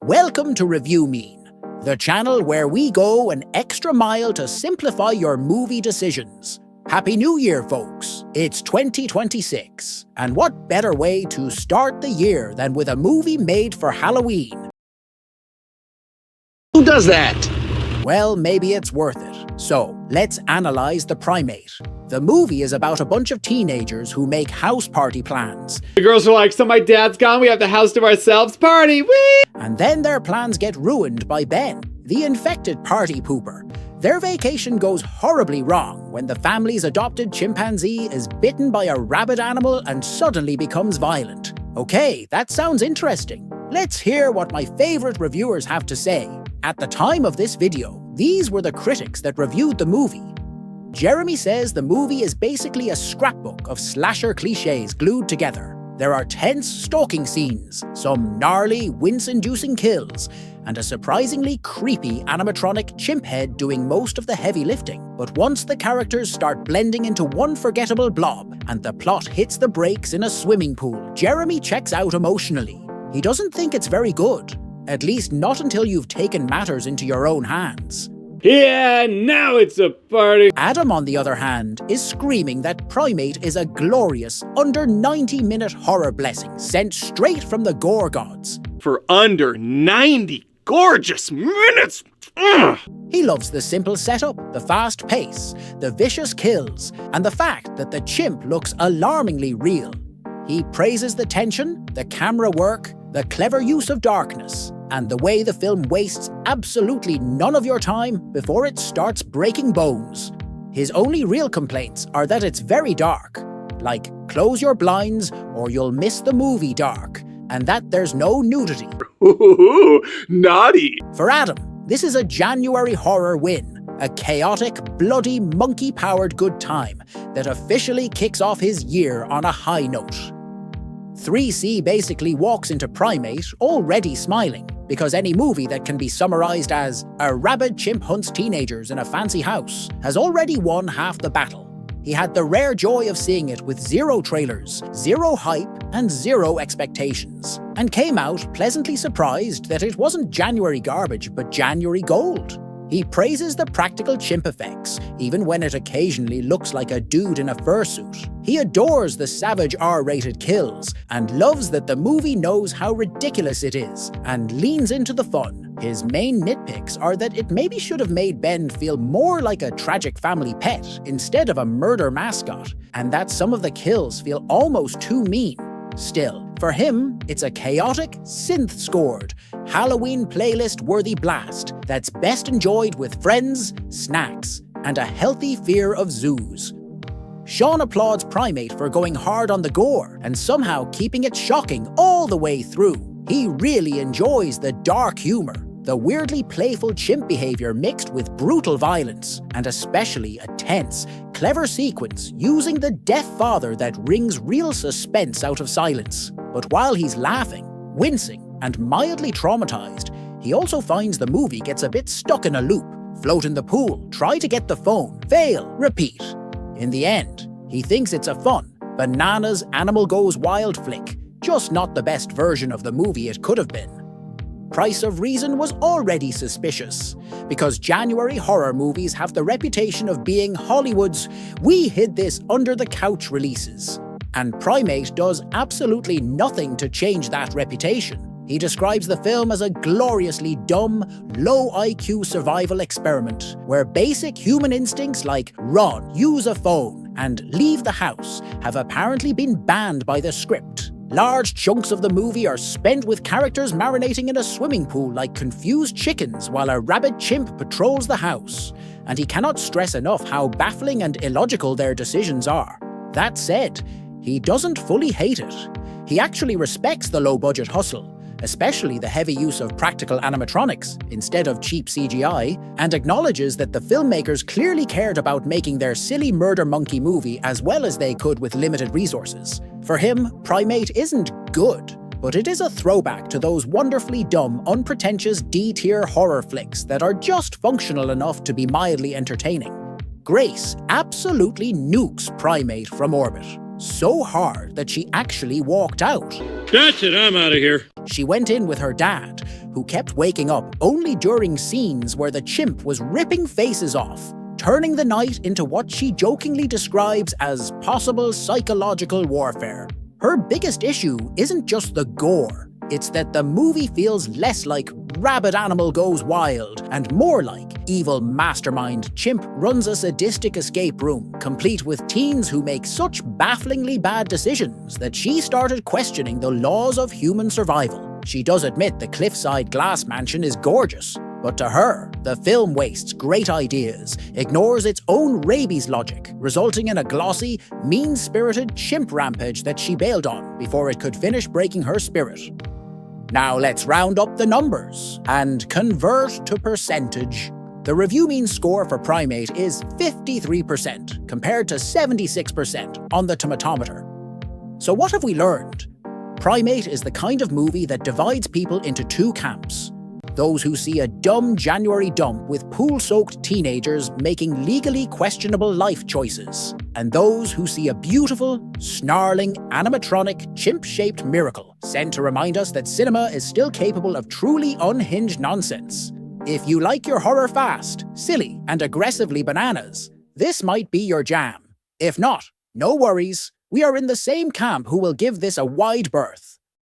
Welcome to Review Mean, the channel where we go an extra mile to simplify your movie decisions. Happy New Year, folks! It's 2026, and what better way to start the year than with a movie made for Halloween? Who does that? Well, maybe it's worth it. So, let's analyze The Primate. The movie is about a bunch of teenagers who make house party plans. The girls are like, so my dad's gone, we have the house to ourselves, party, whee! And then their plans get ruined by Ben, the infected party pooper. Their vacation goes horribly wrong when the family's adopted chimpanzee is bitten by a rabid animal and suddenly becomes violent. Okay, that sounds interesting. Let's hear what my favorite reviewers have to say. At the time of this video, these were the critics that reviewed the movie. Jeremy says the movie is basically a scrapbook of slasher cliches glued together. There are tense stalking scenes, some gnarly, wince-inducing kills, and a surprisingly creepy animatronic chimp head doing most of the heavy lifting. But once the characters start blending into one forgettable blob, and the plot hits the brakes in a swimming pool, Jeremy checks out emotionally. He doesn't think it's very good, at least not until you've taken matters into your own hands. Yeah, now it's a party. Adam, on the other hand, is screaming that Primate is a glorious, under 90-minute horror blessing sent straight from the gore gods. For under 90 gorgeous minutes. Ugh. He loves the simple setup, the fast pace, the vicious kills, and the fact that the chimp looks alarmingly real. He praises the tension, the camera work, the clever use of darkness, and the way the film wastes absolutely none of your time before it starts breaking bones. His only real complaints are that it's very dark, like close your blinds or you'll miss the movie dark, and that there's no nudity. Ooh, naughty. For Adam, this is a January horror win, a chaotic, bloody, monkey-powered good time that officially kicks off his year on a high note. 3C basically walks into Primate already smiling, because any movie that can be summarized as a rabid chimp hunts teenagers in a fancy house has already won half the battle. He had the rare joy of seeing it with zero trailers, zero hype, and zero expectations, and came out pleasantly surprised that it wasn't January garbage but January gold. He praises the practical chimp effects, even when it occasionally looks like a dude in a fursuit. He adores the savage R-rated kills, and loves that the movie knows how ridiculous it is, and leans into the fun. His main nitpicks are that it maybe should have made Ben feel more like a tragic family pet instead of a murder mascot, and that some of the kills feel almost too mean. Still, for him, it's a chaotic, synth-scored, Halloween playlist-worthy blast that's best enjoyed with friends, snacks, and a healthy fear of zoos. Sean applauds Primate for going hard on the gore and somehow keeping it shocking all the way through. He really enjoys the dark humor, the weirdly playful chimp behavior mixed with brutal violence, and especially a tense, clever sequence using the deaf father that wrings real suspense out of silence. But while he's laughing, wincing, and mildly traumatized, he also finds the movie gets a bit stuck in a loop. Float in the pool, try to get the phone, fail, repeat. In the end, he thinks it's a fun, bananas animal goes wild flick, just not the best version of the movie it could have been. Price of Reason was already suspicious, because January horror movies have the reputation of being Hollywood's "we hid this under the couch" releases. And Primate does absolutely nothing to change that reputation. He describes the film as a gloriously dumb, low-IQ survival experiment, where basic human instincts like run, use a phone, and leave the house have apparently been banned by the script. Large chunks of the movie are spent with characters marinating in a swimming pool like confused chickens while a rabid chimp patrols the house, and he cannot stress enough how baffling and illogical their decisions are. That said, he doesn't fully hate it. He actually respects the low-budget hustle, especially the heavy use of practical animatronics instead of cheap CGI, and acknowledges that the filmmakers clearly cared about making their silly murder monkey movie as well as they could with limited resources. For him, Primate isn't good, but it is a throwback to those wonderfully dumb, unpretentious D-tier horror flicks that are just functional enough to be mildly entertaining. Grace absolutely nukes Primate from orbit. so hard that she actually walked out. That's it, I'm out of here. She went in with her dad, who kept waking up only during scenes where the chimp was ripping faces off, turning the night into what she jokingly describes as possible psychological warfare. Her biggest issue isn't just the gore, it's that the movie feels less like rabid animal goes wild and more like evil mastermind chimp runs a sadistic escape room, complete with teens who make such bafflingly bad decisions that she started questioning the laws of human survival. She does admit the cliffside glass mansion is gorgeous, but to her, the film wastes great ideas, ignores its own rabies logic, resulting in a glossy, mean-spirited chimp rampage that she bailed on before it could finish breaking her spirit. Now let's round up the numbers and convert to percentage. The review mean score for Primate is 53%, compared to 76% on the tomatometer. So what have we learned? Primate is the kind of movie that divides people into two camps. Those who see a dumb January dump with pool-soaked teenagers making legally questionable life choices, and those who see a beautiful, snarling, animatronic, chimp-shaped miracle sent to remind us that cinema is still capable of truly unhinged nonsense. If you like your horror fast, silly, and aggressively bananas, this might be your jam. If not, no worries, we are in the same camp who will give this a wide berth.